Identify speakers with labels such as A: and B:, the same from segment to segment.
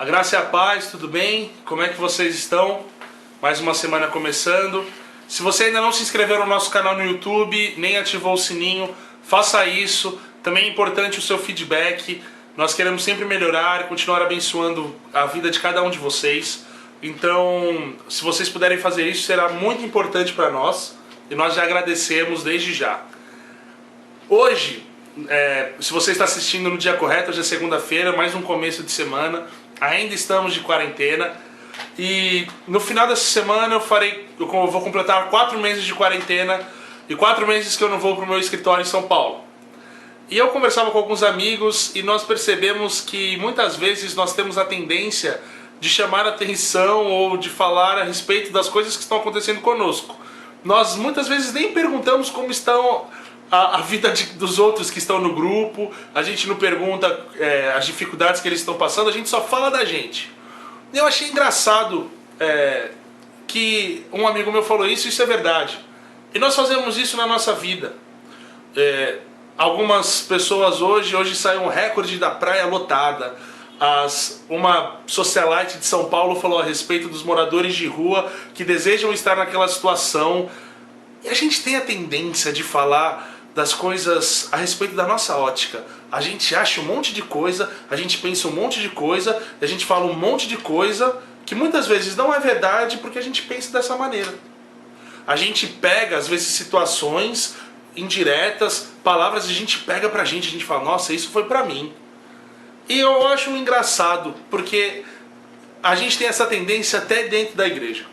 A: graça e a paz, tudo bem? Como é que vocês estão? Mais uma semana começando. Se você ainda não se inscreveu no nosso canal no YouTube, nem ativou o sininho, faça isso. Também é importante o seu feedback. Nós queremos sempre melhorar e continuar abençoando a vida de cada um de vocês. Então, se vocês puderem fazer isso, será muito importante para nós. E nós já agradecemos desde já. Hoje, se você está assistindo no dia correto, hoje é segunda-feira, mais um começo de semana. Ainda estamos de quarentena. E no final dessa semana eu vou completar 4 meses de quarentena e 4 meses que eu não vou para o meu escritório em São Paulo. E eu conversava com alguns amigos e nós percebemos que muitas vezes nós temos a tendência de chamar a atenção ou de falar a respeito das coisas que estão acontecendo conosco. Nós muitas vezes nem perguntamos como estão a vida dos outros que estão no grupo, a gente não pergunta as dificuldades que eles estão passando, a gente só fala da gente. Eu achei engraçado que um amigo meu falou isso é verdade. E nós fazemos isso na nossa vida. Algumas pessoas hoje saiu um recorde da praia lotada. Uma socialite de São Paulo falou a respeito dos moradores de rua que desejam estar naquela situação. E a gente tem a tendência de falar das coisas a respeito da nossa ótica. A gente acha um monte de coisa, a gente pensa um monte de coisa, a gente fala um monte de coisa que muitas vezes não é verdade porque a gente pensa dessa maneira. A gente pega, às vezes, situações indiretas, palavras, a gente pega pra gente, a gente fala, nossa, isso foi pra mim. E eu acho engraçado, porque a gente tem essa tendência até dentro da igreja.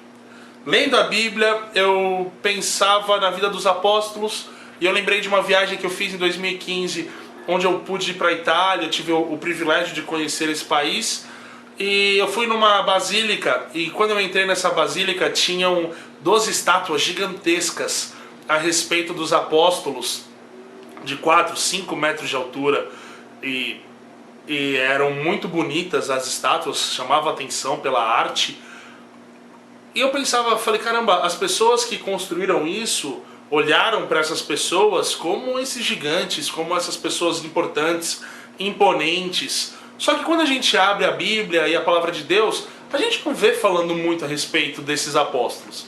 A: Lendo a Bíblia, eu pensava na vida dos apóstolos, e eu lembrei de uma viagem que eu fiz em 2015, onde eu pude ir para a Itália, tive o privilégio de conhecer esse país. E eu fui numa basílica, e quando eu entrei nessa basílica, tinham 12 estátuas gigantescas a respeito dos apóstolos, de 4, 5 metros de altura, e eram muito bonitas as estátuas, chamava atenção pela arte. E eu pensava, falei, caramba, as pessoas que construíram isso olharam para essas pessoas como esses gigantes, como essas pessoas importantes, imponentes. Só que quando a gente abre a Bíblia e a Palavra de Deus, a gente não vê falando muito a respeito desses apóstolos.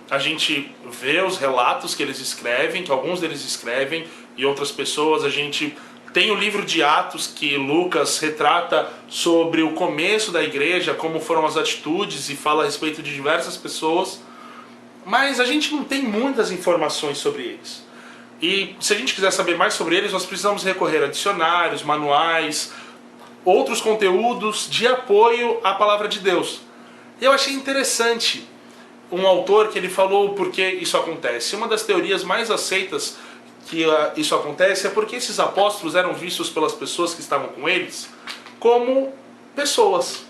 A: A gente vê os relatos que eles escrevem, que alguns deles escrevem, e outras pessoas. A gente tem o livro de Atos, que Lucas retrata sobre o começo da igreja, como foram as atitudes, e fala a respeito de diversas pessoas. Mas a gente não tem muitas informações sobre eles. E se a gente quiser saber mais sobre eles, nós precisamos recorrer a dicionários, manuais, outros conteúdos de apoio à palavra de Deus. E eu achei interessante um autor que ele falou por que isso acontece. Uma das teorias mais aceitas que isso acontece é porque esses apóstolos eram vistos pelas pessoas que estavam com eles como pessoas.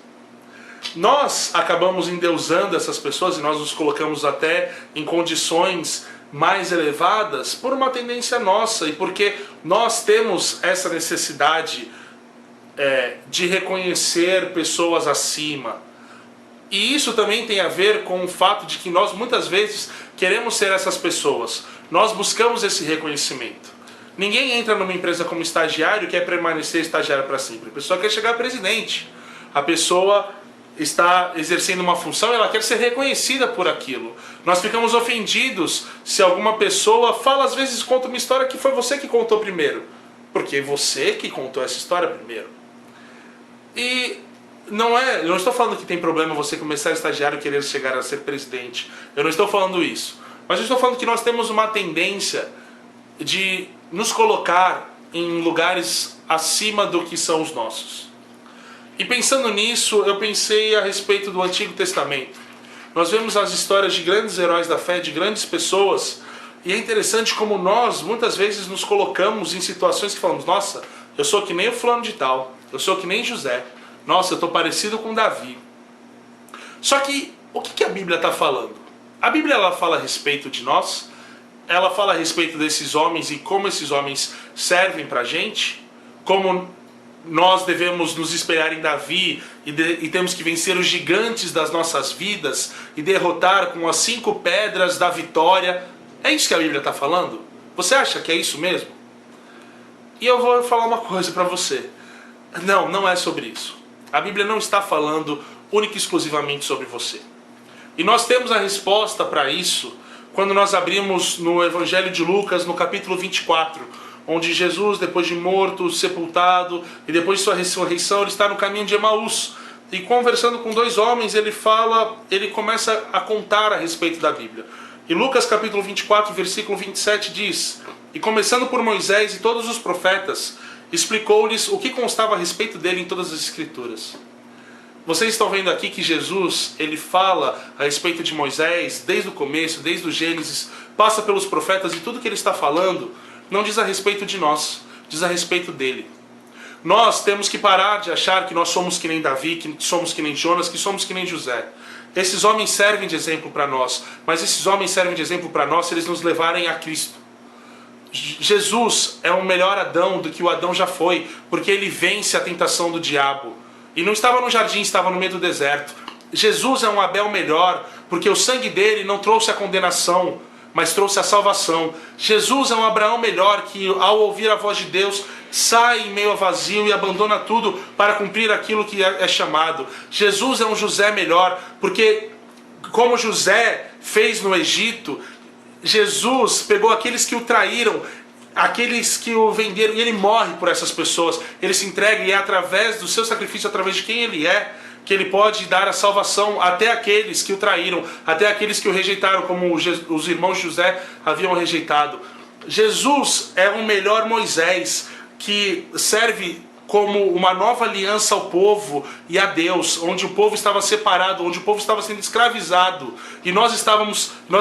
A: Nós acabamos endeusando essas pessoas e nós nos colocamos até em condições mais elevadas por uma tendência nossa e porque nós temos essa necessidade de reconhecer pessoas acima. E isso também tem a ver com o fato de que nós muitas vezes queremos ser essas pessoas. Nós buscamos esse reconhecimento. Ninguém entra numa empresa como estagiário e quer permanecer estagiário para sempre. A pessoa quer chegar a presidente. A pessoa está exercendo uma função e ela quer ser reconhecida por aquilo. Nós ficamos ofendidos se alguma pessoa fala, às vezes conta uma história que foi você que contou primeiro. Porque você que contou essa história primeiro. E eu não estou falando que tem problema você começar a estagiário e querer chegar a ser presidente. Eu não estou falando isso. Mas eu estou falando que nós temos uma tendência de nos colocar em lugares acima do que são os nossos. E pensando nisso, eu pensei a respeito do Antigo Testamento. Nós vemos as histórias de grandes heróis da fé, de grandes pessoas, e é interessante como nós, muitas vezes, nos colocamos em situações que falamos, nossa, eu sou que nem o fulano de tal, eu sou que nem José, nossa, eu estou parecido com Davi. Só que, o que a Bíblia está falando? A Bíblia ela fala a respeito de nós, ela fala a respeito desses homens e como esses homens servem para a gente, como nós devemos nos espelhar em Davi e temos que vencer os gigantes das nossas vidas e derrotar com as 5 pedras da vitória. É isso que a Bíblia está falando? Você acha que é isso mesmo? E eu vou falar uma coisa para você. Não é sobre isso. A Bíblia não está falando única e exclusivamente sobre você. E nós temos a resposta para isso quando nós abrimos no Evangelho de Lucas, no capítulo 24, onde Jesus, depois de morto, sepultado, e depois de sua ressurreição, ele está no caminho de Emaús. E conversando com dois homens, ele começa a contar a respeito da Bíblia. E Lucas capítulo 24, versículo 27 diz: E começando por Moisés e todos os profetas, explicou-lhes o que constava a respeito dele em todas as Escrituras. Vocês estão vendo aqui que Jesus, ele fala a respeito de Moisés, desde o começo, desde o Gênesis, passa pelos profetas, e tudo que ele está falando não diz a respeito de nós, diz a respeito dele. Nós temos que parar de achar que nós somos que nem Davi, que somos que nem Jonas, que somos que nem José. Esses homens servem de exemplo para nós, mas esses homens servem de exemplo para nós se eles nos levarem a Cristo. Jesus é um melhor Adão do que o Adão já foi, porque ele vence a tentação do diabo. E não estava no jardim, estava no meio do deserto. Jesus é um Abel melhor, porque o sangue dele não trouxe a condenação, mas trouxe a salvação. Jesus é um Abraão melhor, que ao ouvir a voz de Deus, sai em meio ao vazio e abandona tudo para cumprir aquilo que é chamado. Jesus é um José melhor, porque como José fez no Egito, Jesus pegou aqueles que o traíram, aqueles que o venderam, e ele morre por essas pessoas. Ele se entrega, e é através do seu sacrifício, através de quem ele é, que ele pode dar a salvação até aqueles que o traíram, até aqueles que o rejeitaram, como os irmãos de José haviam rejeitado. Jesus é um melhor Moisés, que serve como uma nova aliança ao povo e a Deus, onde o povo estava separado, onde o povo estava sendo escravizado, e nós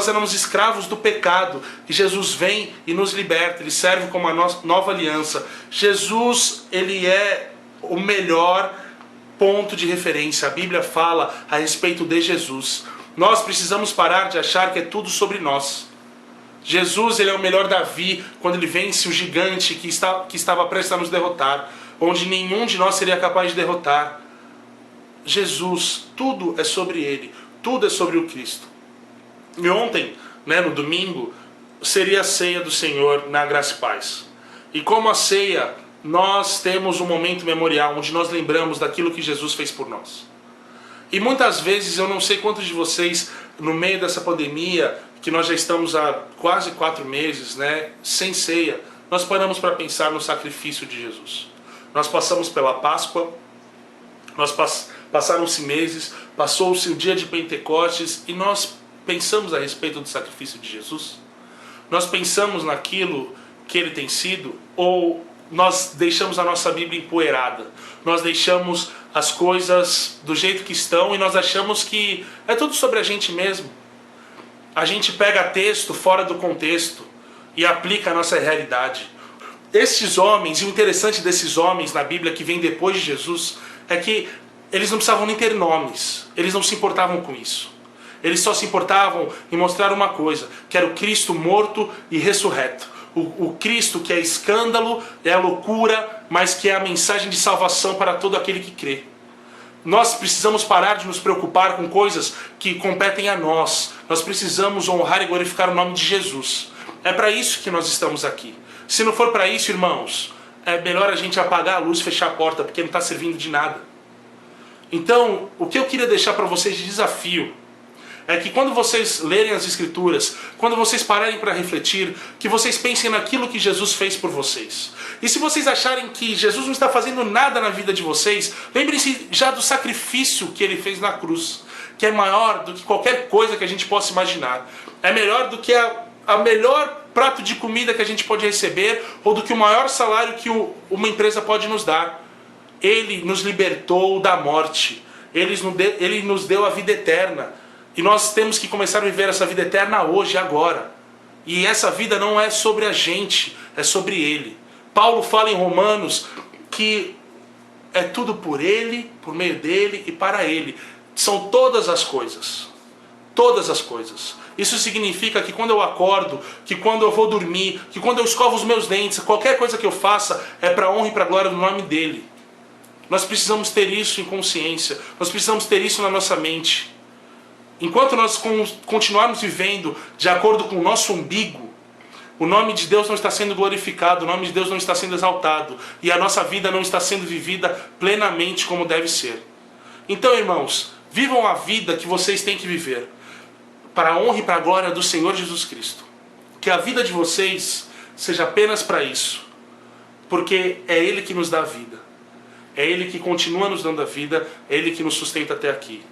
A: éramos escravos do pecado, e Jesus vem e nos liberta. Ele serve como a nova aliança. Jesus, ele é o melhor ponto de referência. A Bíblia fala a respeito de Jesus. Nós precisamos parar de achar que é tudo sobre nós. Jesus, ele é o melhor Davi, quando ele vence o gigante que estava prestes a nos derrotar, onde nenhum de nós seria capaz de derrotar. Jesus, tudo é sobre ele, tudo é sobre o Cristo. E ontem, no domingo, seria a ceia do Senhor na Graça e Paz. E como a ceia, nós temos um momento memorial, onde nós lembramos daquilo que Jesus fez por nós. E muitas vezes, eu não sei quantos de vocês, no meio dessa pandemia, que nós já estamos há quase 4 meses, sem ceia, nós paramos para pensar no sacrifício de Jesus. Nós passamos pela Páscoa, passaram-se meses, passou-se o dia de Pentecostes, e nós pensamos a respeito do sacrifício de Jesus? Nós pensamos naquilo que ele tem sido, ou nós deixamos a nossa Bíblia empoeirada? Nós deixamos as coisas do jeito que estão e nós achamos que é tudo sobre a gente mesmo. A gente pega texto fora do contexto e aplica a nossa realidade. Esses homens, e o interessante desses homens na Bíblia que vem depois de Jesus, é que eles não precisavam nem ter nomes, eles não se importavam com isso. Eles só se importavam em mostrar uma coisa, que era o Cristo morto e ressurreto. O Cristo que é escândalo, é loucura, mas que é a mensagem de salvação para todo aquele que crê. Nós precisamos parar de nos preocupar com coisas que competem a nós. Nós precisamos honrar e glorificar o nome de Jesus. É para isso que nós estamos aqui. Se não for para isso, irmãos, é melhor a gente apagar a luz e fechar a porta, porque não está servindo de nada. Então, o que eu queria deixar para vocês de desafio é que quando vocês lerem as Escrituras, quando vocês pararem para refletir, que vocês pensem naquilo que Jesus fez por vocês. E se vocês acharem que Jesus não está fazendo nada na vida de vocês, lembrem-se já do sacrifício que ele fez na cruz, que é maior do que qualquer coisa que a gente possa imaginar. É melhor do que a melhor prato de comida que a gente pode receber, ou do que o maior salário que uma empresa pode nos dar. Ele nos libertou da morte. Ele nos deu a vida eterna. E nós temos que começar a viver essa vida eterna hoje, agora. E essa vida não é sobre a gente, é sobre Ele. Paulo fala em Romanos que é tudo por Ele, por meio dEle e para Ele. São todas as coisas. Todas as coisas. Isso significa que quando eu acordo, que quando eu vou dormir, que quando eu escovo os meus dentes, qualquer coisa que eu faça é para a honra e para a glória do nome dEle. Nós precisamos ter isso em consciência. Nós precisamos ter isso na nossa mente. Enquanto nós continuarmos vivendo de acordo com o nosso umbigo, O nome de Deus não está sendo glorificado, o nome de Deus não está sendo exaltado, e a nossa vida não está sendo vivida plenamente como deve ser. Então, irmãos, vivam a vida que vocês têm que viver, para a honra e para a glória do Senhor Jesus Cristo. Que a vida de vocês seja apenas para isso, porque é Ele que nos dá a vida, é Ele que continua nos dando a vida, é Ele que nos sustenta até aqui.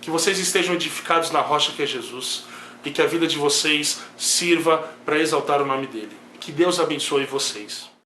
A: Que vocês estejam edificados na rocha que é Jesus, e que a vida de vocês sirva para exaltar o nome dele. Que Deus abençoe vocês.